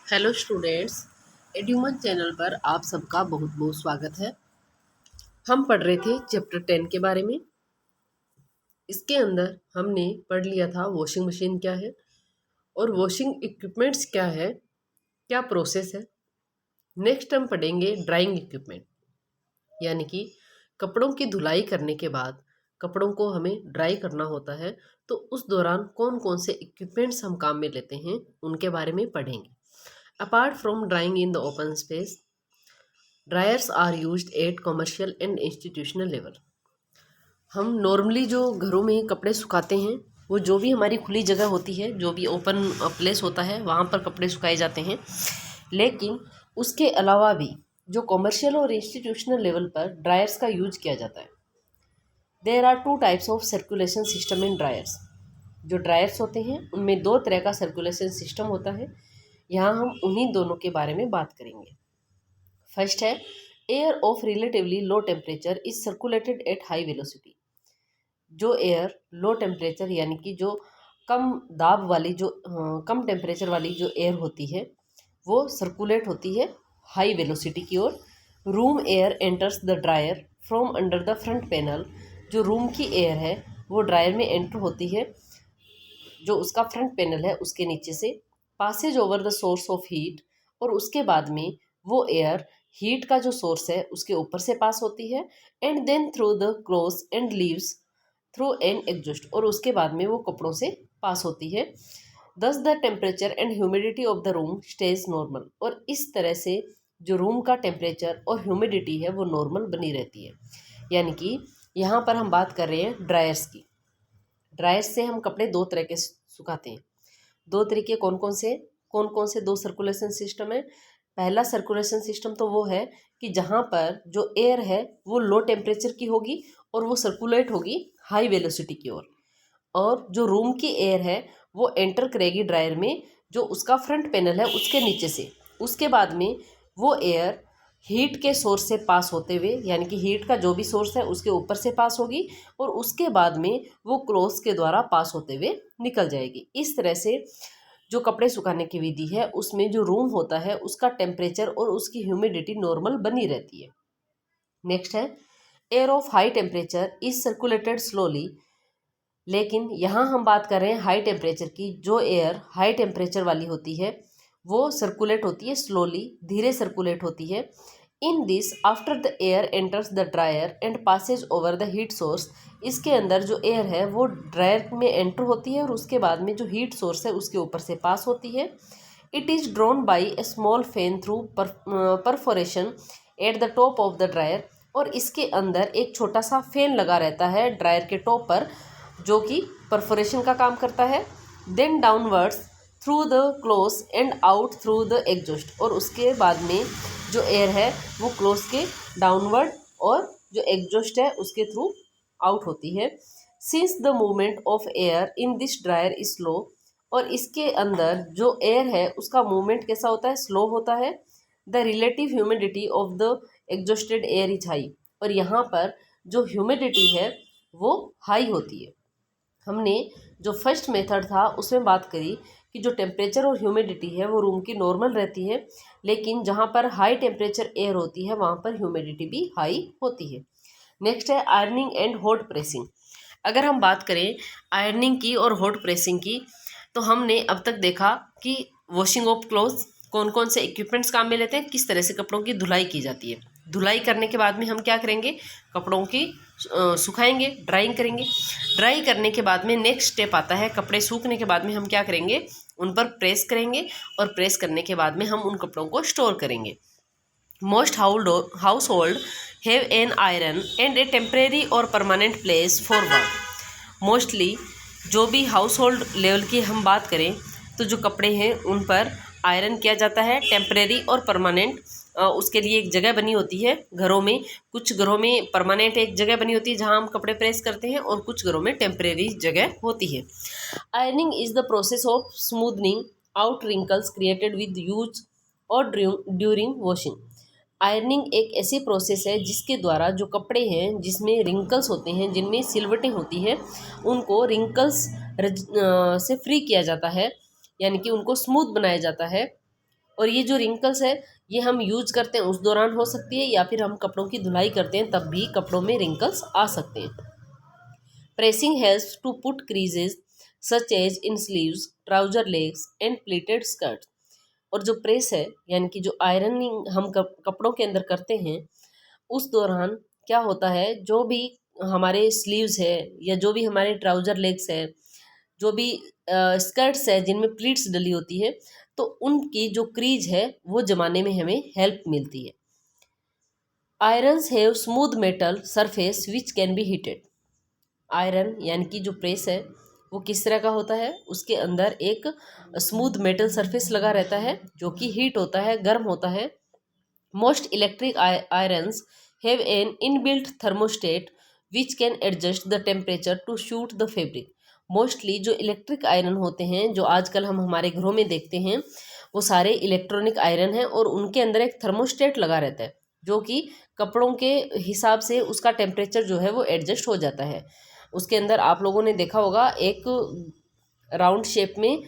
Hello students, एड्यूमन channel पर आप सबका बहुत बहुत स्वागत है। हम पढ़ रहे थे चैप्टर 10 के बारे में। इसके अंदर हमने पढ़ लिया था वॉशिंग मशीन क्या है और वॉशिंग इक्विपमेंट्स क्या है, क्या प्रोसेस है। नेक्स्ट हम पढ़ेंगे ड्राइंग इक्विपमेंट, यानी कि कपड़ों की धुलाई करने के बाद कपड़ों को हमें ड्राई करना होता है, तो उस दौरान कौन कौन से इक्विपमेंट्स हम काम में लेते हैं उनके बारे में पढ़ेंगे। Apart from drying in the open space, dryers are used at commercial and institutional level. हम नॉर्मली जो घरों में कपड़े सुखाते हैं, वो जो भी हमारी खुली जगह होती है, जो भी ओपन प्लेस होता है, वहाँ पर कपड़े सुखाए जाते हैं। लेकिन उसके अलावा भी जो कमर्शियल और इंस्टीट्यूशनल लेवल पर ड्रायर्स का यूज किया जाता है। There are two types of circulation system in dryers. जो ड्रायर्स होते हैं उनमें दो तरह का सर्कुलेशन सिस्टम होता है। यहाँ हम उन्हीं दोनों के बारे में बात करेंगे। फर्स्ट है air of relatively low temperature is circulated at high velocity. जो एयर लो टेम्परेचर यानी कि जो कम दाब वाली, जो कम टेम्परेचर वाली जो एयर होती है, वो सर्कुलेट होती है हाई वेलोसिटी की ओर। Room air enters the dryer from under the front panel. जो रूम की एयर है वो ड्रायर में एंटर होती है, जो उसका फ्रंट पैनल है उसके नीचे से, passes over the source of heat, और उसके बाद में वो एयर हीट का जो सोर्स है उसके ऊपर से पास होती है, and then through the clothes and leaves through an exhaust, और उसके बाद में वो कपड़ों से पास होती है। दस the temperature and humidity of the room stage normal. और इस तरह से जो रूम का टेम्परेचर और ह्यूमिडिटी है वो नॉर्मल बनी रहती है। यानी कि यहाँ पर हम बात कर रहे हैं ड्रायर्स की। ड्रायर्स से हम कपड़े दो तरह के सुखाते हैं। दो तरीके कौन कौन से दो सर्कुलेशन सिस्टम है। पहला सर्कुलेशन सिस्टम तो वो है कि जहाँ पर जो एयर है वो लो टेम्परेचर की होगी और वो सर्कुलेट होगी हाई वेलोसिटी की ओर, और जो रूम की एयर है वो एंटर करेगी ड्रायर में, जो उसका फ्रंट पैनल है उसके नीचे से। उसके बाद में वो एयर हीट के सोर्स से पास होते हुए, यानी कि हीट का जो भी सोर्स है उसके ऊपर से पास होगी, और उसके बाद में वो क्लोथ्स के द्वारा पास होते हुए निकल जाएगी। इस तरह से जो कपड़े सुखाने की विधि है उसमें जो रूम होता है उसका टेम्परेचर और उसकी ह्यूमिडिटी नॉर्मल बनी रहती है। नेक्स्ट है air of high temperature is circulated slowly. लेकिन यहाँ हम बात कर रहे हैं हाई टेम्परेचर की। जो एयर हाई टेम्परेचर वाली होती है वो सर्कुलेट होती है स्लोली, धीरे सर्कुलेट होती है। In this after the air enters the dryer and passes over the heat source. इसके अंदर जो एयर है वो ड्रायर में एंटर होती है और उसके बाद में जो हीट सोर्स है उसके ऊपर से पास होती है। It is drawn by A small fan through perforation at the top of the dryer. और इसके अंदर एक छोटा सा फैन लगा रहता है ड्रायर के टॉप पर, जो कि परफोरेशन का काम करता है। Then downwards through the clothes and out through the exhaust. और उसके बाद में जो एयर है वो क्लोज के डाउनवर्ड और जो एग्जॉस्ट है उसके थ्रू आउट होती है। Since the movement of air in this dryer is slow. और इसके अंदर जो एयर है उसका मूवमेंट कैसा होता है, स्लो होता है। The relative humidity of the exhausted air is high. और यहाँ पर जो ह्यूमिडिटी है वो हाई होती है। हमने जो फर्स्ट मेथड था उसमें बात करी कि जो टेम्परेचर और ह्यूमिडिटी है वो रूम की नॉर्मल रहती है, लेकिन जहाँ पर हाई टेम्परेचर एयर होती है वहाँ पर ह्यूमिडिटी भी हाई होती है। नेक्स्ट है आयरनिंग एंड हॉट प्रेसिंग। अगर हम बात करें आयरनिंग की और हॉट प्रेसिंग की, तो हमने अब तक देखा कि वॉशिंग ऑफ क्लोथ्स कौन कौन से इक्विपमेंट्स काम में लेते हैं, किस तरह से कपड़ों की धुलाई की जाती है। धुलाई करने के बाद में हम क्या करेंगे, कपड़ों की सुखाएंगे, ड्राइंग करेंगे। ड्राई करने के बाद में नेक्स्ट स्टेप आता है, कपड़े सूखने के बाद में हम क्या करेंगे, उन पर प्रेस करेंगे, और प्रेस करने के बाद में हम उन कपड़ों को स्टोर करेंगे। Most household have an iron and a temporary और permanent place for work. Mostly जो भी हाउस होल्ड लेवल की हम बात करें तो जो कपड़े हैं उन पर आयरन किया जाता है, टेम्परेरी और परमानेंट उसके लिए एक जगह बनी होती है घरों में। कुछ घरों में परमानेंट एक जगह बनी होती है जहां हम कपड़े प्रेस करते हैं, और कुछ घरों में टेम्परेरी जगह होती है। Ironing is the process of smoothening out wrinkles created with use और ड्यूरिंग वॉशिंग। आयरनिंग एक ऐसी प्रोसेस है जिसके द्वारा जो कपड़े हैं जिसमें रिंकल्स होते हैं, जिनमें सिलवटें होती हैं, उनको रिंकल्स से फ्री किया जाता है, यानी कि उनको स्मूथ बनाया जाता है और ये जो रिंकल्स है ये हम यूज करते हैं उस दौरान हो सकती है, या फिर हम कपड़ों की धुलाई करते हैं तब भी कपड़ों में रिंकल्स आ सकते हैं। Pressing helps to put creases such as in sleeves, trouser legs and pleated skirt. और जो प्रेस है यानी कि जो आयरनिंग हम कपड़ों के अंदर करते हैं उस दौरान क्या होता है, जो भी हमारे स्लीव्स है या जो भी हमारे ट्राउजर लेग्स है, जो भी स्कर्ट्स है जिनमें प्लीट्स डली होती है, तो उनकी जो क्रीज है वो जमाने में हमें हेल्प मिलती है। Irons have smooth metal surface which can be heated. Iron यानी कि जो प्रेस है वो किस तरह का होता है, उसके अंदर एक स्मूथ मेटल सरफेस लगा रहता है जो कि हीट होता है, गर्म होता है। Most electric irons have an inbuilt thermostat which can adjust the temperature to suit the fabric. Mostly जो इलेक्ट्रिक आयरन होते हैं जो आजकल हम हमारे घरों में देखते हैं वो सारे इलेक्ट्रॉनिक आयरन हैं और उनके अंदर एक थर्मोस्टेट लगा रहता है जो कि कपड़ों के हिसाब से उसका टेम्परेचर जो है वो एडजस्ट हो जाता है। उसके अंदर आप लोगों ने देखा होगा एक राउंड शेप में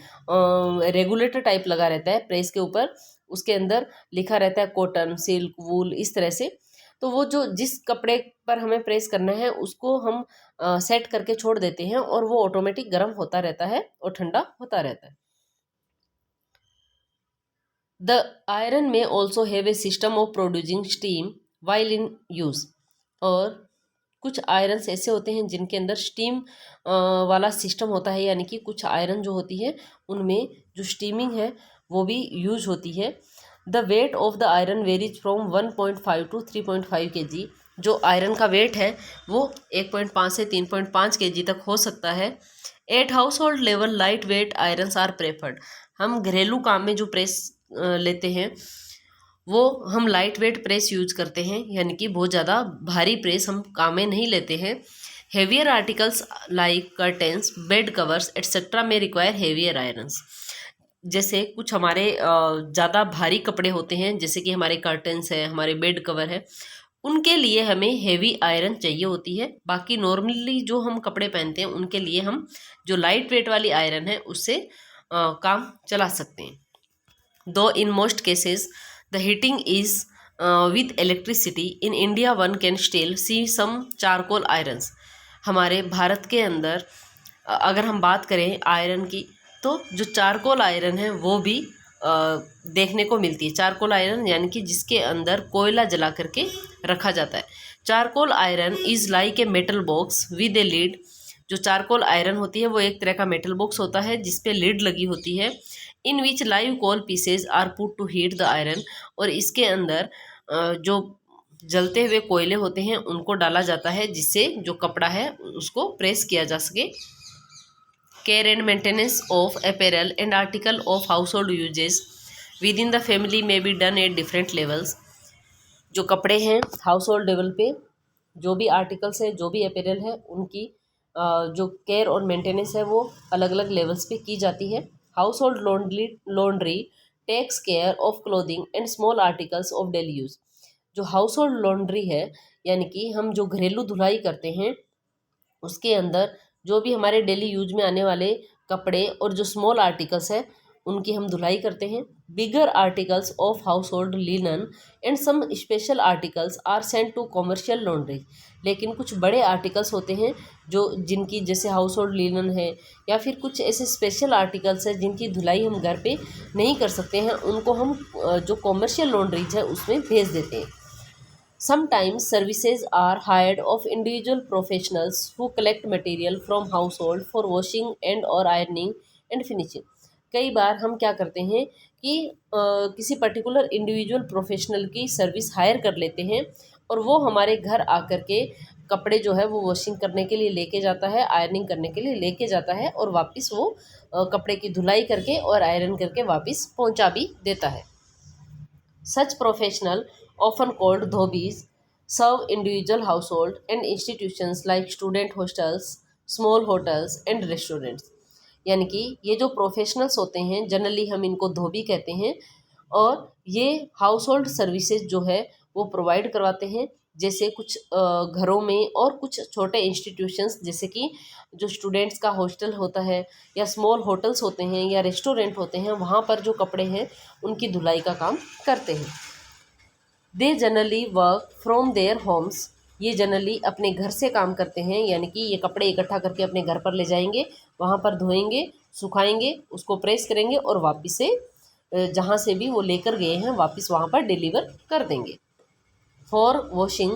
रेगुलेटर टाइप लगा रहता है प्रेस के ऊपर, उसके अंदर लिखा रहता है कॉटन, सिल्क, वूल, इस तरह से। तो वो जो जिस कपड़े पर हमें प्रेस करना है उसको हम सेट करके छोड़ देते हैं और वो ऑटोमेटिक गर्म होता रहता है और ठंडा होता रहता है। द आयरन में also have a system of producing steam while in use. और कुछ आयरन्स ऐसे होते हैं जिनके अंदर स्टीम वाला सिस्टम होता है, यानी कि कुछ आयरन जो होती है उनमें जो स्टीमिंग है वो भी यूज होती है। The weight of the iron varies from 1.5 to 3.5 kg। जो आयरन का वेट है वो 1.5 से 3.5 kg तक हो सकता है। At household level light weight irons are preferred. हम घरेलू काम में जो प्रेस लेते हैं वो हम लाइट वेट प्रेस यूज करते हैं, यानी कि बहुत ज़्यादा भारी प्रेस हम काम में नहीं लेते हैं। Heavier articles like curtains, bed covers etcetera में रिक्वायर हेवियर आयरन्स। जैसे कुछ हमारे ज़्यादा भारी कपड़े होते हैं जैसे कि हमारे कर्टेंस है, हमारे बेड कवर है, उनके लिए हमें हेवी आयरन चाहिए होती है। बाकी नॉर्मली जो हम कपड़े पहनते हैं उनके लिए हम जो लाइट वेट वाली आयरन है उससे काम चला सकते हैं। Though in most cases the heating is with electricity, in India one can still see some charcoal irons. हमारे भारत के अंदर अगर हम बात करें आयरन की तो जो चारकोल आयरन है वो भी देखने को मिलती है। चारकोल आयरन यानी कि जिसके अंदर कोयला जला करके रखा जाता है। Charcoal iron is like a metal box with a lead. जो चारकोल आयरन होती है वो एक तरह का मेटल बॉक्स होता है जिस पे लीड लगी होती है। In which live coal pieces are put to heat the iron. और इसके अंदर जो जलते हुए कोयले होते हैं उनको डाला जाता है जिससे जो कपड़ा है उसको प्रेस किया जा सके। Care and maintenance of apparel and article of household uses within the family may be done at different levels. जो कपड़े हैं हाउस होल्ड लेवल पे, जो भी आर्टिकल्स है, जो भी अपैरल है, उनकी जो केयर और मेंटेनेंस है वो अलग अलग लेवल्स पे की जाती है। Household laundry takes care of clothing and small articles of daily use. जो हाउस होल्ड लॉन्ड्री है यानी कि हम जो घरेलू धुलाई करते हैं उसके अंदर जो भी हमारे डेली यूज में आने वाले कपड़े और जो स्मॉल आर्टिकल्स है उनकी हम धुलाई करते हैं। Bigger articles of household linen and some special articles are sent to commercial laundry. लेकिन कुछ बड़े आर्टिकल्स होते हैं जो जिनकी जैसे हाउस होल्ड लिनन है या फिर कुछ ऐसे स्पेशल आर्टिकल्स है जिनकी धुलाई हम घर पे नहीं कर सकते हैं, उनको हम जो कॉमर्शियल लॉन्ड्रीज है उसमें भेज देते हैं। Sometimes services are hired of individual professionals who collect material from household for washing and or ironing and finishing। कई बार हम क्या करते हैं कि किसी पर्टिकुलर इंडिविजुअल प्रोफेशनल की सर्विस हायर कर लेते हैं और वो हमारे घर आकर के कपड़े जो है वो वॉशिंग करने के लिए लेके जाता है, आयरनिंग करने के लिए लेके जाता है और वापस वो कपड़े की धुलाई करके और आयरन करके वापस पहुंचा भी देता है। Such professional, often called dhobis, serve individual household and institutions like student hostels, small hotels and restaurants। यानी कि ये जो प्रोफेशनल्स होते हैं जनरली हम इनको धोबी कहते हैं और ये हाउस होल्ड सर्विसेज जो है वो प्रोवाइड करवाते हैं जैसे कुछ घरों में और कुछ छोटे इंस्टीट्यूशंस जैसे कि जो स्टूडेंट्स का हॉस्टल होता है या स्मॉल होटल्स होते हैं या रेस्टोरेंट होते हैं, वहाँ पर जो कपड़े हैं उनकी धुलाई का काम करते हैं। They generally work from their homes, ये जनरली अपने घर से काम करते हैं, यानी कि ये कपड़े इकट्ठा करके अपने घर पर ले जाएंगे, वहाँ पर धोएंगे, सुखाएंगे, उसको प्रेस करेंगे और वापस से जहाँ से भी वो लेकर गए हैं वापस वहाँ पर डिलीवर कर देंगे। For washing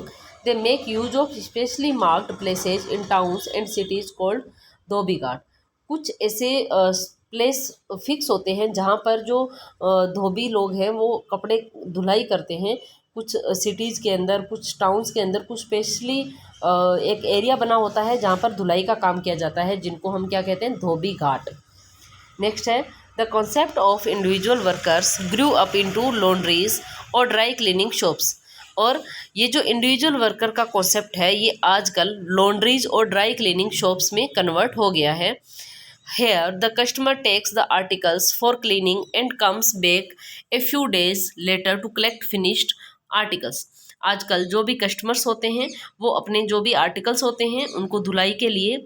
they make use of specially marked places in towns and cities called dhobi ghat. कुछ ऐसे प्लेस फिक्स होते हैं जहाँ पर जो धोबी लोग हैं वो कपड़े धुलाई करते हैं। कुछ सिटीज़ के अंदर, कुछ टाउन्स के अंदर कुछ स्पेशली एक एरिया बना होता है जहाँ पर धुलाई का काम किया जाता है, जिनको हम क्या कहते हैं, धोबी घाट। नेक्स्ट है the concept of individual workers grew up into laundries और ड्राई क्लीनिंग शॉप्स। और ये जो इंडिविजुअल वर्कर का कॉन्सेप्ट है ये आजकल लॉन्ड्रीज और ड्राई क्लीनिंग शॉप्स में कन्वर्ट हो गया है। Here the customer takes the articles for cleaning and comes back a few days later to collect finished articles. आजकल जो भी कस्टमर्स होते हैं वो अपने जो भी आर्टिकल्स होते हैं उनको धुलाई के लिए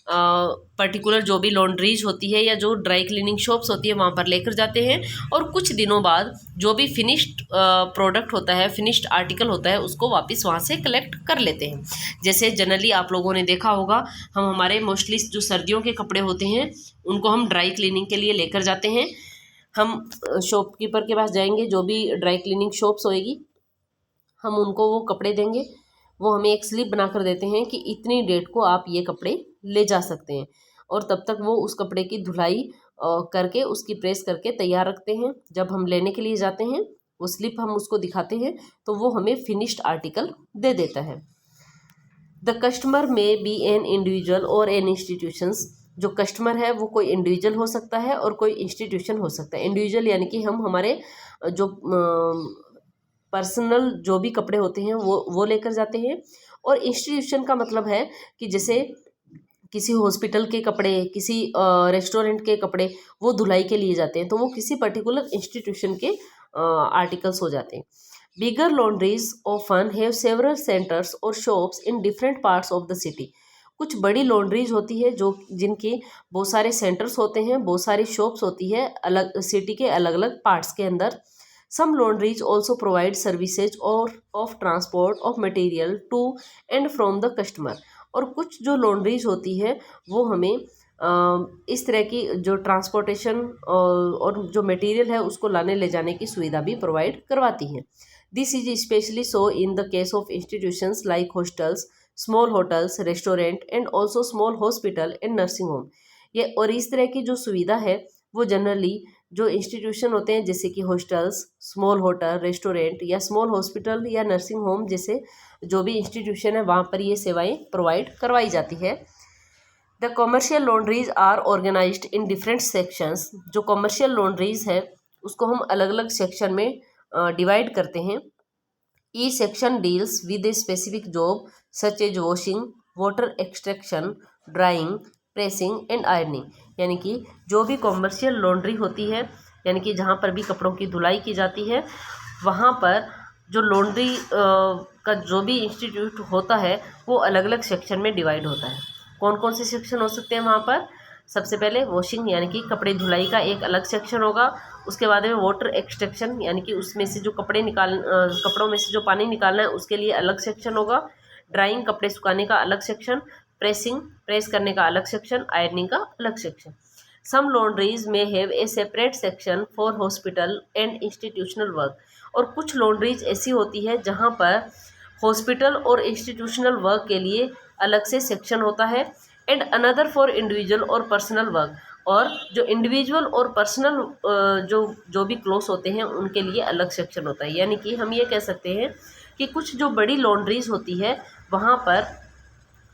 पर्टिकुलर जो भी लॉन्ड्रीज होती है या जो ड्राई क्लीनिंग शॉप्स होती है वहाँ पर लेकर जाते हैं, और कुछ दिनों बाद जो भी फिनिश्ड प्रोडक्ट होता है, फिनिश्ड आर्टिकल होता है, उसको वापस वहाँ से कलेक्ट कर लेते हैं। जैसे जनरली आप लोगों ने देखा होगा, हम हमारे मोस्टली जो सर्दियों के कपड़े होते हैं उनको हम ड्राई क्लीनिंग के लिए लेकर जाते हैं। हम शॉपकीपर के पास जाएंगे, जो भी ड्राई क्लीनिंग शॉप्स होएगी, हम उनको वो कपड़े देंगे, वो हमें एक स्लिप बना कर देते हैं कि इतनी डेट को आप ये कपड़े ले जा सकते हैं, और तब तक वो उस कपड़े की धुलाई करके उसकी प्रेस करके तैयार रखते हैं। जब हम लेने के लिए जाते हैं वो स्लिप हम उसको दिखाते हैं तो वो हमें फिनिश्ड आर्टिकल दे देता है। द कस्टमर में बी एन इंडिविजुअल और एन इंस्टीट्यूशंस। जो कस्टमर है वो कोई इंडिविजुअल हो सकता है और कोई इंस्टीट्यूशन हो सकता है। इंडिविजुअल यानी कि हम हमारे जो पर्सनल जो भी कपड़े होते हैं वो लेकर जाते हैं, और इंस्टीट्यूशन का मतलब है कि जैसे किसी हॉस्पिटल के कपड़े, किसी रेस्टोरेंट के कपड़े वो धुलाई के लिए जाते हैं, तो वो किसी पर्टिकुलर इंस्टीट्यूशन के आर्टिकल्स हो जाते हैं। Bigger laundries often have several centres और shops in different parts of the city. कुछ बड़ी लॉन्ड्रीज होती है जो जिनके बहुत सारे सेंटर्स होते हैं, बहुत सारी शॉप्स होती है अलग सिटी के अलग अलग पार्ट्स के अंदर। Some laundries also provide services or of transport of material to and from the customer। और कुछ जो लॉन्ड्रीज होती है वो हमें इस तरह की जो ट्रांसपोर्टेशन और जो मटेरियल है उसको लाने ले जाने की सुविधा भी प्रोवाइड करवाती हैं। This is specially so in the case of institutions like hostels, small hotels, restaurant and also small hospital and nursing home. ये और इस तरह की जो सुविधा है वो जनरली जो इंस्टीट्यूशन होते हैं जैसे कि हॉस्टल्स, स्मॉल होटल, रेस्टोरेंट या स्मॉल हॉस्पिटल या नर्सिंग होम जैसे जो भी इंस्टीट्यूशन है वहाँ पर ये सेवाएं प्रोवाइड करवाई जाती है। The commercial laundries are organised in different sections. जो कॉमर्शियल लॉन्ड्रीज है उसको हम अलग अलग सेक्शन में डिवाइड करते हैं। Each section deals with a specific job such as washing, water extraction, drying, pressing and ironing. यानी कि जो भी कॉमर्शियल लॉन्ड्री होती है, यानी कि जहाँ पर भी कपड़ों की धुलाई की जाती है, वहाँ पर जो लॉन्ड्री का जो भी इंस्टीट्यूट होता है वो अलग अलग सेक्शन में डिवाइड होता है। कौन कौन से सेक्शन हो सकते हैं वहाँ पर? सबसे पहले वॉशिंग यानी कि कपड़े धुलाई का एक अलग सेक्शन होगा। उसके बाद में वाटर एक्सट्रैक्शन यानी कि उसमें से जो कपड़ों में से जो पानी निकालना है उसके लिए अलग सेक्शन होगा। ड्राइंग कपड़े सुखाने का अलग सेक्शन, प्रेस करने का अलग सेक्शन, आयरनिंग का अलग सेक्शन। सम लॉन्ड्रीज में have a separate section for hospital and institutional work. और कुछ लॉन्ड्रीज ऐसी होती है जहाँ पर हॉस्पिटल और इंस्टीट्यूशनल वर्क के लिए अलग से सेक्शन होता है, एंड अनदर फॉर इंडिविजुअल और पर्सनल वर्क। और जो इंडिविजुअल और पर्सनल जो भी क्लोथ्स होते हैं उनके लिए अलग सेक्शन होता है। यानी कि हम ये कह सकते हैं कि कुछ जो बड़ी लॉन्ड्रीज होती है वहाँ पर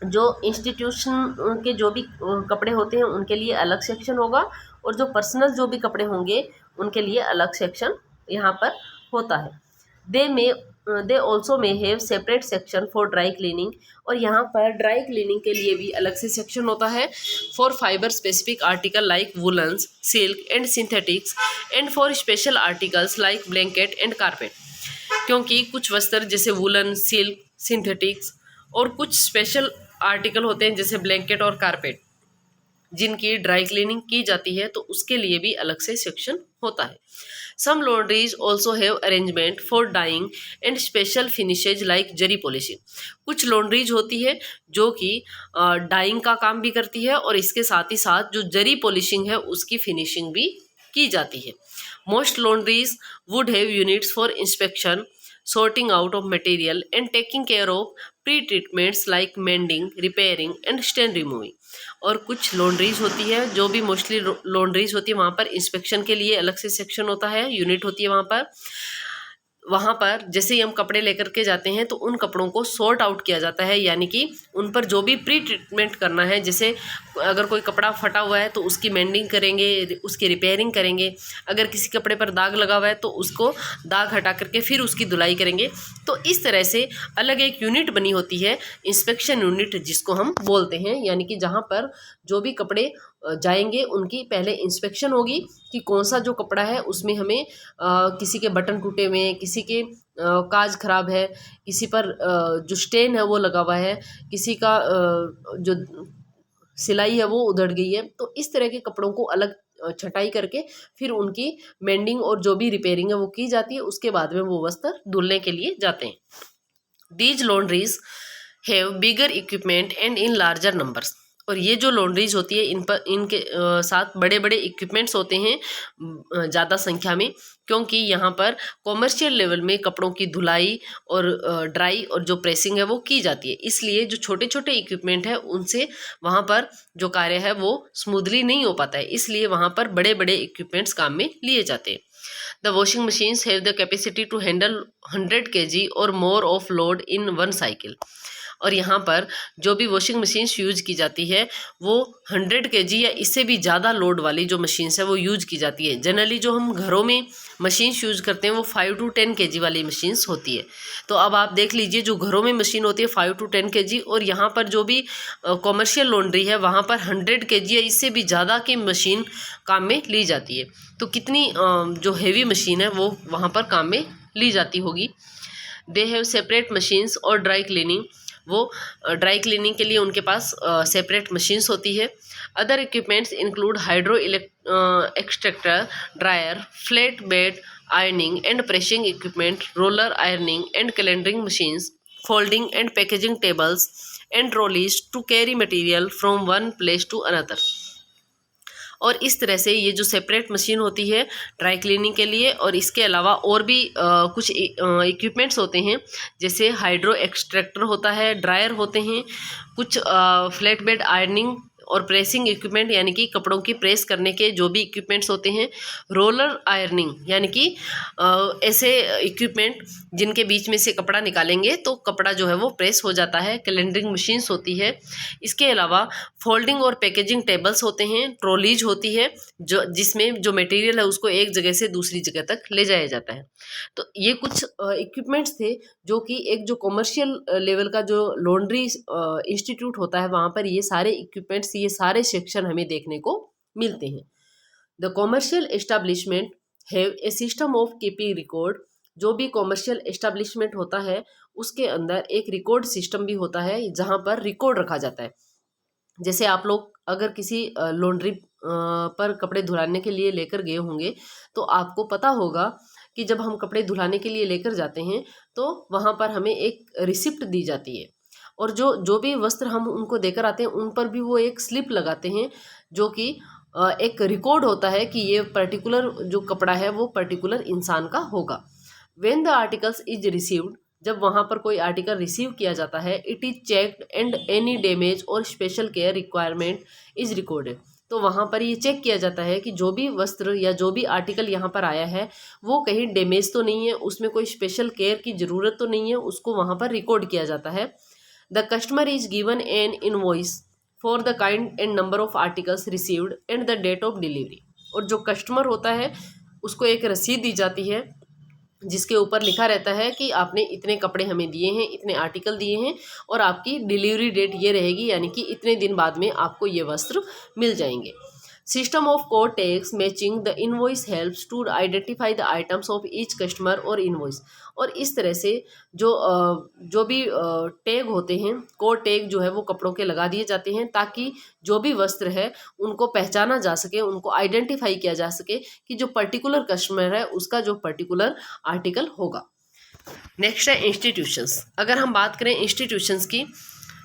जो इंस्टीट्यूशन के जो भी कपड़े होते हैं उनके लिए अलग सेक्शन होगा, और जो पर्सनल जो भी कपड़े होंगे उनके लिए अलग सेक्शन यहाँ पर होता है। They also may have separate section for dry cleaning. और यहाँ पर ड्राई क्लीनिंग के लिए भी अलग से सेक्शन होता है for fibre specific article like woollens, silk and synthetics, and for special articles like blanket and carpet. क्योंकि कुछ वस्त्र जैसे वुलन, सिल्क, सिंथेटिक्स और कुछ स्पेशल आर्टिकल होते हैं जैसे ब्लैंकेट और कारपेट, जिनकी ड्राई क्लीनिंग की जाती है, तो उसके लिए भी अलग से सेक्शन होता है। Some laundries also have arrangement for dyeing and special finishes like zari polishing. कुछ लॉन्ड्रीज होती है जो कि डाइंग का काम भी करती है और इसके साथ ही साथ जो जरी पॉलिशिंग है उसकी फिनिशिंग भी की जाती है। Most laundries would have units for inspection, sorting out of material and taking care of pre-treatments like mending, repairing and stain removing। और कुछ लॉन्ड्रीज होती है जो भी मोस्टली लॉन्ड्रीज होती है वहाँ पर इंस्पेक्शन के लिए अलग से सेक्शन होता है, यूनिट होती है वहाँ पर जैसे ही हम कपड़े लेकर के जाते हैं तो उन कपड़ों को सॉर्ट आउट किया जाता है, यानी कि उन पर जो भी प्री ट्रीटमेंट करना है, जैसे अगर कोई कपड़ा फटा हुआ है तो उसकी मेंडिंग करेंगे, उसकी रिपेयरिंग करेंगे, अगर किसी कपड़े पर दाग लगा हुआ है तो उसको दाग हटा करके फिर उसकी धुलाई करेंगे। तो इस तरह से अलग एक यूनिट बनी होती है इंस्पेक्शन यूनिट जिसको हम बोलते हैं, यानी कि जहाँ पर जो भी कपड़े जाएंगे उनकी पहले इंस्पेक्शन होगी कि कौन सा जो कपड़ा है उसमें हमें किसी के बटन टूटे हुए हैं, किसी के काज खराब है, किसी पर जो स्टेन है वो लगा हुआ है, किसी का जो सिलाई है वो उधड़ गई है। तो इस तरह के कपड़ों को अलग छटाई करके फिर उनकी मेंडिंग और जो भी रिपेयरिंग है वो की जाती है, उसके बाद में वो वस्त्र धुलने के लिए जाते हैं। These laundries have bigger equipment and in larger numbers. और ये जो लॉन्ड्रीज होती है इन पर इनके साथ बड़े बड़े इक्विपमेंट्स होते हैं ज़्यादा संख्या में, क्योंकि यहाँ पर कॉमर्शियल लेवल में कपड़ों की धुलाई और ड्राई और जो प्रेसिंग है वो की जाती है, इसलिए जो छोटे छोटे इक्विपमेंट है उनसे वहाँ पर जो कार्य है वो स्मूथली नहीं हो पाता है, इसलिए वहाँ पर बड़े बड़े इक्विपमेंट्स काम में लिए जाते हैं। The washing machines have the capacity to handle 100 kg और more of load in one cycle. और यहाँ पर जो भी वॉशिंग मशीन्स यूज की जाती है वो 100 kg या इससे भी ज़्यादा लोड वाली जो मशीन्स है वो यूज की जाती है। जनरली जो हम घरों में मशीन्स यूज करते हैं वो 5 to 10 kg वाली मशीन्स होती है। तो अब आप देख लीजिए जो घरों में मशीन होती है 5 to 10 kg, और यहाँ पर जो भी कॉमर्शियल लॉन्ड्री है वहाँ पर 100 kg या इससे भी ज़्यादा की मशीन काम में ली जाती है। तो कितनी जो हेवी मशीन है वो वहाँ पर काम में ली जाती होगी। दे हैव सेपरेट मशीन्स और ड्राई क्लीनिंग, वो ड्राई क्लीनिंग के लिए उनके पास सेपरेट मशीन्स होती है। Other equipments include hydro extractor, dryer, flat bed ironing and pressing equipment, roller ironing and calendering machines, folding and packaging tables and trolleys to carry material from one place to another. और इस तरह से ये जो separate machine होती है dry cleaning के लिए, और इसके अलावा और भी कुछ इक्विपमेंट्स होते हैं जैसे हाइड्रो एक्सट्रैक्टर होता है, ड्रायर होते हैं, कुछ फ्लैट बेड आयरनिंग और प्रेसिंग इक्विपमेंट यानी कि कपड़ों की प्रेस करने के जो भी इक्विपमेंट्स होते हैं, रोलर आयरनिंग यानी कि ऐसे इक्विपमेंट जिनके बीच में से कपड़ा निकालेंगे तो कपड़ा जो है वो प्रेस हो जाता है, कैलेंडरिंग मशीन्स होती है। इसके अलावा फोल्डिंग और पैकेजिंग टेबल्स होते हैं, ट्रॉलीज होती है जो जिसमें जो मटेरियल है उसको एक जगह से दूसरी जगह तक ले जाया जाता है। तो ये कुछ इक्विपमेंट्स थे जो कि एक जो कॉमर्शियल लेवल का जो लॉन्ड्री इंस्टीट्यूट होता है वहाँ पर ये सारे इक्विपमेंट्स, ये सारे सेक्शन हमें देखने को मिलते हैं। The commercial establishment have a system of keeping record. जो भी कॉमर्शियल एस्टेब्लिशमेंट होता है उसके अंदर एक रिकॉर्ड सिस्टम भी होता है जहाँ पर रिकॉर्ड रखा जाता है। जैसे आप लोग अगर किसी लॉन्ड्री पर कपड़े धुलाने के लिए लेकर गए होंगे तो आपको पता होगा कि जब हम कपड़े धुलाने के लिए लेकर जाते हैं तो वहाँ पर हमें एक रिसिप्ट दी जाती है, और जो भी वस्त्र हम उनको देकर आते हैं उन पर भी वो एक स्लिप लगाते हैं जो कि एक रिकॉर्ड होता है कि ये पर्टिकुलर जो कपड़ा है वो पर्टिकुलर इंसान का होगा। When the articles is received, जब वहाँ पर कोई आर्टिकल रिसीव किया जाता है, it is checked and any damage और special care requirement is recorded. तो वहाँ पर ये चेक किया जाता है कि जो भी वस्त्र या जो भी आर्टिकल यहाँ पर आया है वो कहीं डैमेज तो नहीं है, उसमें कोई स्पेशल केयर की ज़रूरत तो नहीं है, उसको वहाँ पर रिकॉर्ड किया जाता है। The customer is given an invoice for the kind and number of articles received and the date of delivery. और जो कस्टमर होता है उसको एक रसीद दी जाती है जिसके ऊपर लिखा रहता है कि आपने इतने कपड़े हमें दिए हैं, इतने आर्टिकल दिए हैं, और आपकी डिलीवरी डेट ये रहेगी, यानी कि इतने दिन बाद में आपको ये वस्त्र मिल जाएंगे। System of code tags matching the invoice helps to identify the items of each customer और इनवॉइस। और इस तरह से जो भी टैग होते हैं, कोड टैग जो है वो कपड़ों के लगा दिए जाते हैं ताकि जो भी वस्त्र है उनको पहचाना जा सके, उनको आइडेंटिफाई किया जा सके कि जो पर्टिकुलर कस्टमर है उसका जो पर्टिकुलर आर्टिकल होगा। नेक्स्ट है इंस्टीट्यूशंस। अगर हम बात करें इंस्टीट्यूशंस की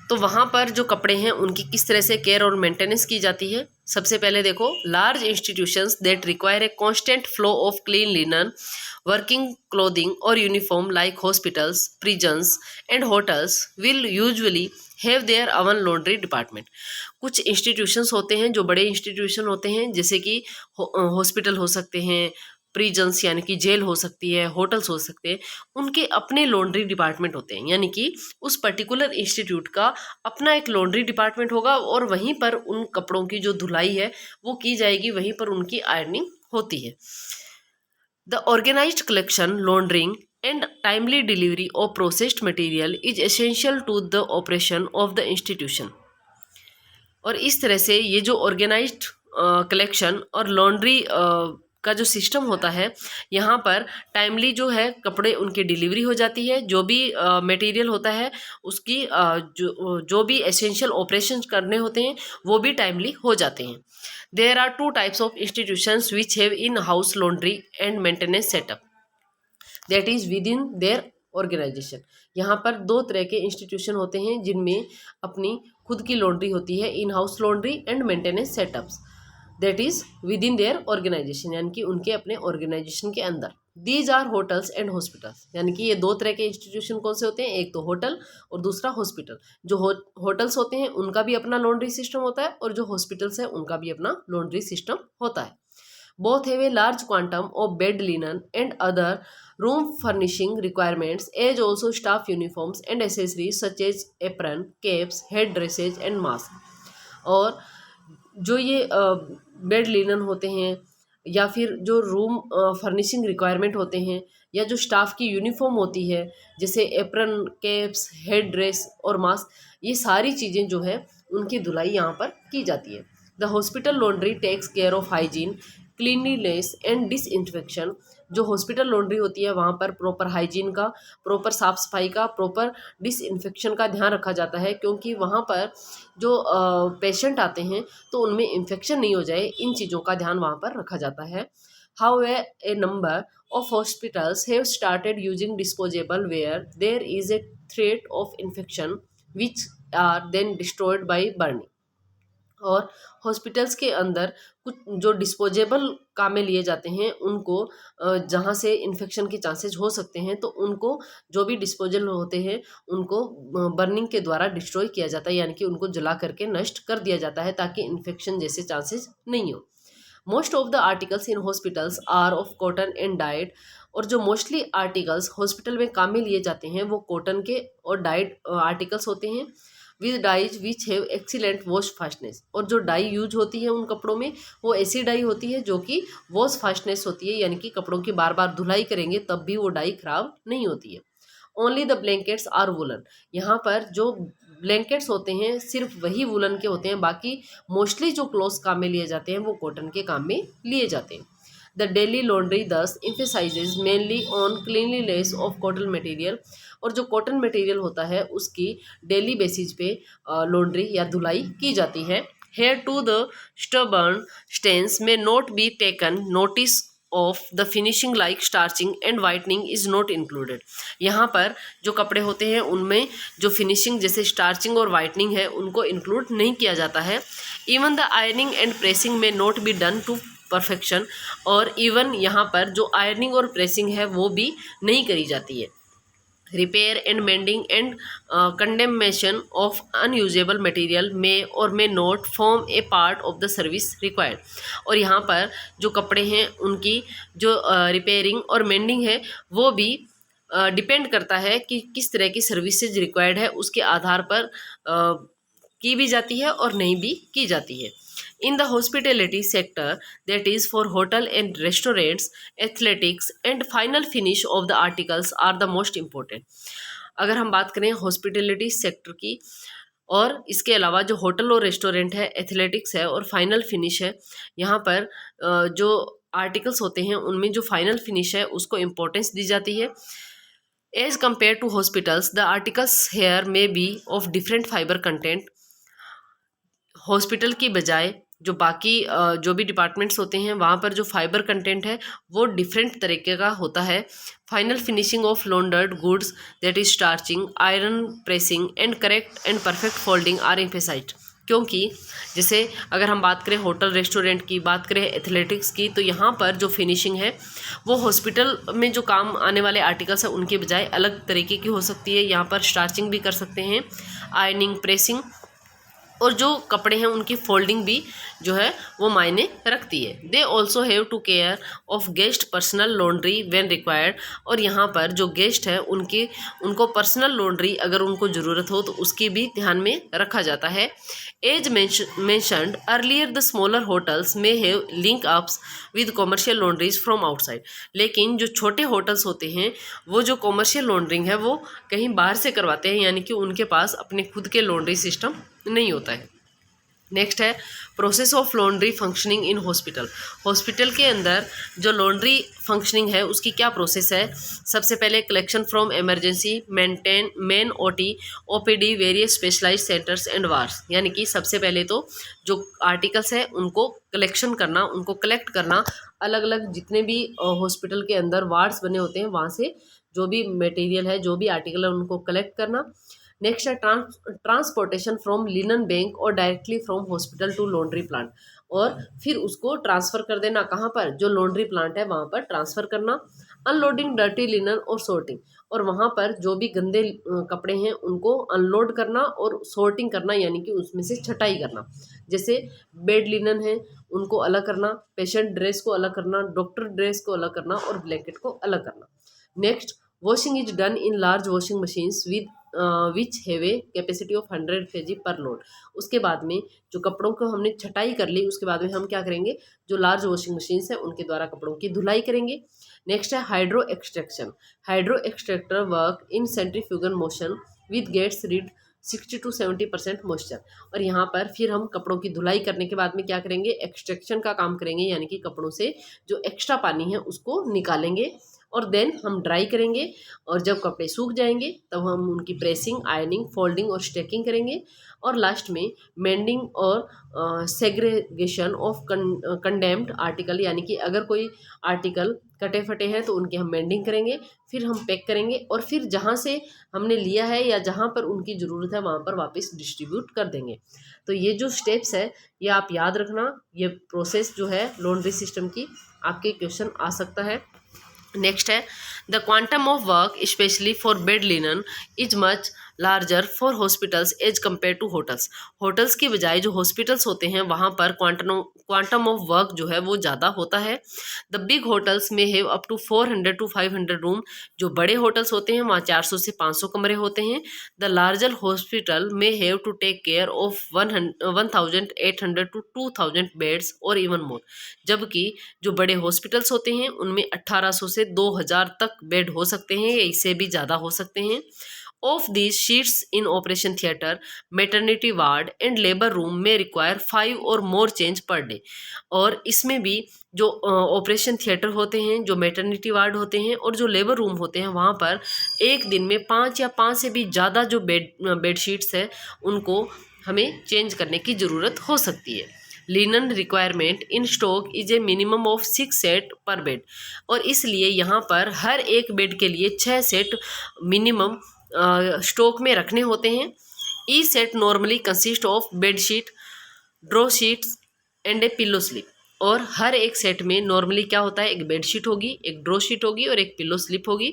तो वहाँ पर जो कपड़े हैं उनकी किस तरह से केयर और मेंटेनेंस की जाती है। सबसे पहले देखो, large institutions that require a constant flow of clean linen working clothing और uniform like hospitals, prisons and hotels will usually have their own laundry department. कुछ इंस्टीट्यूशंस होते हैं जो बड़े इंस्टीट्यूशन होते हैं, जैसे कि हॉस्पिटल हो सकते हैं, प्रिजन्स यानी कि जेल हो सकती है, होटल्स हो सकते हैं, उनके अपने लॉन्ड्री डिपार्टमेंट होते हैं। यानी कि उस पर्टिकुलर इंस्टीट्यूट का अपना एक लॉन्ड्री डिपार्टमेंट होगा और वहीं पर उन कपड़ों की जो धुलाई है वो की जाएगी, वहीं पर उनकी आयरनिंग होती है। The organised collection, laundering and timely delivery of processed material is essential to the operation of the institution. और इस तरह से ये जो ऑर्गेनाइज्ड कलेक्शन और लॉन्ड्री का जो सिस्टम होता है, यहाँ पर टाइमली जो है कपड़े उनकी डिलीवरी हो जाती है, जो भी मटेरियल होता है उसकी जो भी एसेंशियल ऑपरेशन करने होते हैं वो भी टाइमली हो जाते हैं। There are two types of institutions which have in house laundry and maintenance setup that is within their organisation. यहाँ पर दो तरह के इंस्टीट्यूशन होते हैं जिनमें अपनी खुद की लॉन्ड्री होती है, in house laundry and maintenance setups that is within their organisation, यानी कि उनके अपने ऑर्गेनाइजेशन के अंदर। These are hotels and hospitals, यानी कि ये दो तरह के इंस्टीट्यूशन कौन से होते हैं, एक तो होटल और दूसरा हॉस्पिटल। जो होटल्स होते हैं उनका भी अपना लॉन्ड्री सिस्टम होता है और जो हॉस्पिटल्स है उनका भी अपना लॉन्ड्री सिस्टम होता है। Both have a large quantum of bed linen and other room furnishing requirements, as also staff uniforms and accessories such as apron, caps, head dresses and mask। और जो ये बेड लिनन होते हैं या फिर जो रूम फर्निशिंग रिक्वायरमेंट होते हैं या जो स्टाफ की यूनिफॉर्म होती है, जैसे एप्रन, कैप्स, हेड ड्रेस और मास्क, ये सारी चीज़ें जो है उनकी धुलाई यहाँ पर की जाती है। The hospital laundry takes care of hygiene, cleanliness and disinfection. जो हॉस्पिटल लॉन्ड्री होती है वहाँ पर प्रॉपर हाइजीन का, प्रॉपर साफ़ सफाई का, प्रॉपर डिसइंफेक्शन का ध्यान रखा जाता है, क्योंकि वहाँ पर जो पेशेंट आते हैं तो उनमें इन्फेक्शन नहीं हो जाए, इन चीज़ों का ध्यान वहाँ पर रखा जाता है। How a number of hospitals have started using disposable where there is a threat of infection which are then destroyed by burning. और हॉस्पिटल्स के अंदर कुछ जो डिस्पोजेबल काम में लिए जाते हैं उनको जहाँ से इन्फेक्शन के चांसेस हो सकते हैं, तो उनको जो भी डिस्पोजल होते हैं उनको बर्निंग के द्वारा डिस्ट्रॉय किया जाता है, यानी कि उनको जला करके नष्ट कर दिया जाता है ताकि इन्फेक्शन जैसे चांसेस नहीं हो। Most of the articles in hospitals are of cotton and dyed. और जो मोस्टली आर्टिकल्स हॉस्पिटल में काम में लिए जाते हैं वो कॉटन के और डाइड आर्टिकल्स होते हैं, with dyes which have excellent wash fastness. और जो डाई यूज होती है उन कपड़ों में वो ऐसी डाई होती है जो कि वॉश फास्टनेस होती है, यानी कि कपड़ों की बार बार धुलाई करेंगे तब भी वो डाई खराब नहीं होती है। Only the blankets are woollen. यहाँ पर जो ब्लैंकेट्स होते हैं सिर्फ वही वुलन के होते हैं, बाकी मोस्टली जो क्लोथ्स काम में लिए जाते हैं वो कॉटन के काम में लिए जाते हैं। द डेली लॉन्ड्री दस emphasizes mainly on cleanliness of cotton material. और जो कॉटन मटेरियल होता है उसकी डेली बेसिस पे लॉन्ड्री या धुलाई की जाती है। Here to the stubborn stains may not be taken notice of the finishing like starching and whitening is not included. यहाँ पर जो कपड़े होते हैं उनमें जो फिनिशिंग जैसे स्टार्चिंग और वाइटनिंग है उनको इंक्लूड नहीं किया जाता है। Even the ironing and pressing may not be done to perfection. और इवन यहाँ पर जो आयरनिंग और प्रेसिंग है वो भी नहीं करी जाती है। Repair and mending and condemnation of unusable material may और may not form a part of the service required. और यहाँ पर जो कपड़े हैं उनकी जो रिपेयरिंग और मेंडिंग है वो भी डिपेंड करता है कि किस तरह की सर्विसेज रिक्वायर्ड है, उसके आधार पर की भी जाती है और नहीं भी की जाती है। In the hospitality sector, that is for hotel and restaurants, athletics and final finish of the articles are the most important। अगर हम बात करें हॉस्पिटलिटी सेक्टर की और इसके अलावा जो होटल और रेस्टोरेंट है, एथलेटिक्स है और फाइनल फिनिश है, यहाँ पर जो आर्टिकल्स होते हैं उनमें जो फाइनल फिनिश है उसको इम्पोर्टेंस दी जाती है। As compare to hospitals the articles here may be of different fibre content. Hospital की बजाय जो बाकी जो भी डिपार्टमेंट्स होते हैं वहाँ पर जो फाइबर कंटेंट है वो डिफरेंट तरीके का होता है। Final finishing of laundered goods that is starching, iron pressing and correct and perfect folding are emphasised. क्योंकि जैसे अगर हम बात करें होटल रेस्टोरेंट की, बात करें एथलेटिक्स की, तो यहाँ पर जो फिनिशिंग है वो हॉस्पिटल में जो काम आने वाले आर्टिकल्स हैं उनके बजाय अलग तरीके की हो सकती है। यहाँ पर स्टार्चिंग भी कर सकते हैं, आयरनिंग, प्रेसिंग, और जो कपड़े हैं उनकी फोल्डिंग भी जो है वो मायने रखती है। They also have to care of guest personal laundry when required. और यहाँ पर जो गेस्ट है उनको पर्सनल लॉन्ड्री अगर उनको ज़रूरत हो तो उसकी भी ध्यान में रखा जाता है। As mentioned earlier the smaller hotels may have link ups with commercial laundries from outside. लेकिन जो छोटे होटल्स होते हैं वो जो कॉमर्शियल लॉन्ड्रिंग है वो कहीं बाहर से करवाते हैं, यानी कि उनके पास अपने खुद के लॉन्ड्री सिस्टम नहीं होता है। नेक्स्ट है process of laundry functioning in hospital. Hospital के अंदर जो लॉन्ड्री फंक्शनिंग है उसकी क्या प्रोसेस है। सबसे पहले collection from emergency, maintain main OT, OPD, various specialised centres and wards. यानी कि सबसे पहले तो जो आर्टिकल्स है उनको कलेक्शन करना, उनको कलेक्ट करना, अलग अलग जितने भी हॉस्पिटल के अंदर वार्ड्स बने होते हैं वहाँ से जो भी मटेरियल है, जो भी आर्टिकल है उनको कलेक्ट करना। नेक्स्ट है ट्रांसपोर्टेशन फ्रॉम लिनन बैंक और directly from hospital to laundry plant. और फिर उसको ट्रांसफ़र कर देना कहाँ पर, जो लॉन्ड्री प्लांट है वहाँ पर ट्रांसफ़र करना। अनलोडिंग डर्टी लिनन और सॉर्टिंग, और वहाँ पर जो भी गंदे कपड़े हैं उनको अनलोड करना और सॉर्टिंग करना, यानी कि उसमें से छटाई करना। जैसे बेड लिनन है उनको अलग करना, पेशेंट ड्रेस को अलग करना, डॉक्टर ड्रेस को अलग करना और ब्लैंकेट को अलग करना। Next, washing is done in large washing machines with which have a capacity of 100 kg पर लोड। उसके बाद में जो कपड़ों को हमने छटाई कर ली उसके बाद में हम क्या करेंगे, जो लार्ज वॉशिंग मशीन्स है उनके द्वारा कपड़ों की धुलाई करेंगे। नेक्स्ट है hydro extraction. Hydro extractor work in centrifugal motion with gets rid 60 to 70% moisture. और यहाँ पर फिर हम कपड़ों की धुलाई करने के बाद में क्या करेंगे, एक्सट्रैक्शन का काम करेंगे, यानी कि कपड़ों से जो एक्स्ट्रा पानी है उसको निकालेंगे और देन हम ड्राई करेंगे। और जब कपड़े सूख जाएंगे तब हम उनकी प्रेसिंग, आयरनिंग, फोल्डिंग और स्टैकिंग करेंगे। और लास्ट में मेंडिंग और सेग्रेगेशन ऑफ कंडेम्ड आर्टिकल, यानी कि अगर कोई आर्टिकल कटे फटे हैं तो उनकी हम मेंडिंग करेंगे, फिर हम पैक करेंगे और फिर जहाँ से हमने लिया है या जहाँ पर उनकी ज़रूरत है वहाँ पर वापस डिस्ट्रीब्यूट कर देंगे। तो ये जो स्टेप्स है ये आप याद रखना, ये प्रोसेस जो है लॉन्ड्री सिस्टम की आपके क्वेश्चन आ सकता है। नेक्स्ट है the quantum of work specially for bed linen is much larger for hospitals as compare to hotels. Hotels की बजाय जो हॉस्पिटल्स होते हैं वहाँ पर क्वांटम ऑफ वर्क जो है वो ज़्यादा होता है। The big hotels may have up to 400 to 500 room. जो बड़े होटल्स होते हैं वहाँ 400 से 500 कमरे होते हैं। The larger hospital may have to take care of 1800 to 2000 beds और इवन मोर। जबकि जो बड़े हॉस्पिटल्स होते हैं उनमें 1800 से 2000 तक बेड हो सकते हैं या इससे भी ज़्यादा हो सकते हैं। Of these sheets in operation theatre, maternity ward and labour room में रिक्वायर 5 और मोर चेंज पर डे। और इसमें भी जो ऑपरेशन थिएटर होते हैं, जो मेटर्निटी वार्ड होते हैं और जो लेबर रूम होते हैं वहाँ पर एक दिन में 5 या 5 से भी ज़्यादा जो बेडशीट्स है उनको हमें चेंज करने की ज़रूरत हो सकती है। Linen requirement in stock is a minimum of 6 set पर बेड। और इसलिए यहाँ पर हर एक बेड के लिए 6 सेट मिनिमम स्टॉक में रखने होते हैं। Each set normally consist of bed sheet, draw sheets and a pillow slip. और हर एक सेट में नॉर्मली क्या होता है, एक बेड शीट होगी, एक ड्रॉ शीट होगी और एक पिलो स्लिप होगी।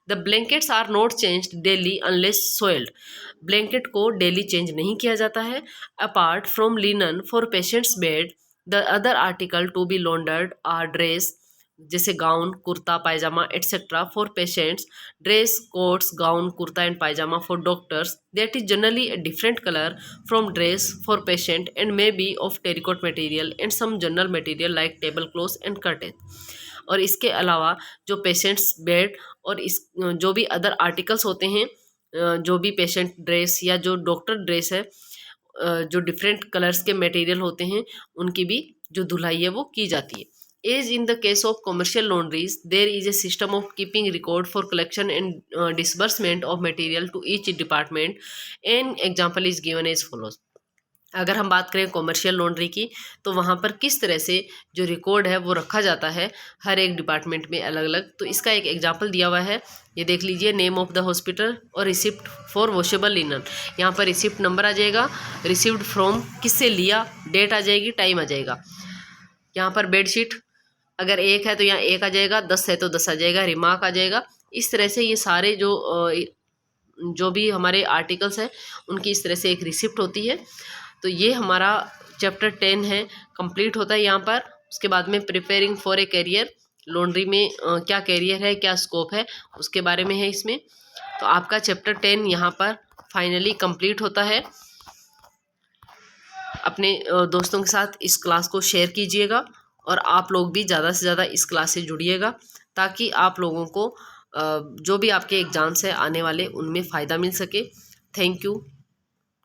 The blankets are not changed daily unless soiled. Blanket को डेली चेंज नहीं किया जाता है। Apart from linen for patients bed, the other article to be laundered are dress, जैसे gown, kurta, pyjama etcetera for patients, dress, coats, gown, kurta and pyjama for doctors that is generally a different color from dress for patient and may be of terracotta material and some general material like tablecloths and curtain। और इसके अलावा जो patients bed और इस जो भी other articles होते हैं जो भी पेशेंट ड्रेस या जो डॉक्टर ड्रेस है, जो डिफरेंट कलर्स के मटेरियल होते हैं उनकी भी जो धुलाई है वो की जाती है. As in the case of commercial laundries, there is a system of keeping record for collection and disbursement of material to each department. An example is given as follows. अगर हम बात करें कॉमर्शियल लॉन्ड्री की, तो वहाँ पर किस तरह से जो रिकॉर्ड है वो रखा जाता है हर एक डिपार्टमेंट में अलग अलग. तो इसका एक एग्जांपल दिया हुआ है, ये देख लीजिए. नेम ऑफ द हॉस्पिटल और रिसिप्ट फॉर वॉशेबल लिनन. यहाँ पर रिसिप्ट नंबर आ जाएगा, रिसिव्ड फ्रॉम किससे लिया, डेट आ जाएगी, टाइम आ जाएगा. यहाँ पर बेडशीट अगर 1 है तो यहाँ 1 आ जाएगा, 10 है तो 10 आ जाएगा, रिमार्क आ जाएगा. इस तरह से ये सारे जो भी हमारे आर्टिकल्स हैं उनकी इस तरह से एक रिसिप्ट होती है. तो ये हमारा चैप्टर 10 है, कंप्लीट होता है यहाँ पर. उसके बाद में preparing for a career, laundry में क्या करियर है, क्या स्कोप है, उसके बारे में है इसमें. तो आपका चैप्टर 10 यहाँ पर फाइनली कंप्लीट होता है. अपने दोस्तों के साथ इस क्लास को शेयर कीजिएगा और आप लोग भी ज़्यादा से ज़्यादा इस क्लास से जुड़िएगा, ताकि आप लोगों को जो भी आपके एग्ज़ाम्स हैं आने वाले उनमें फ़ायदा मिल सके. Thank you.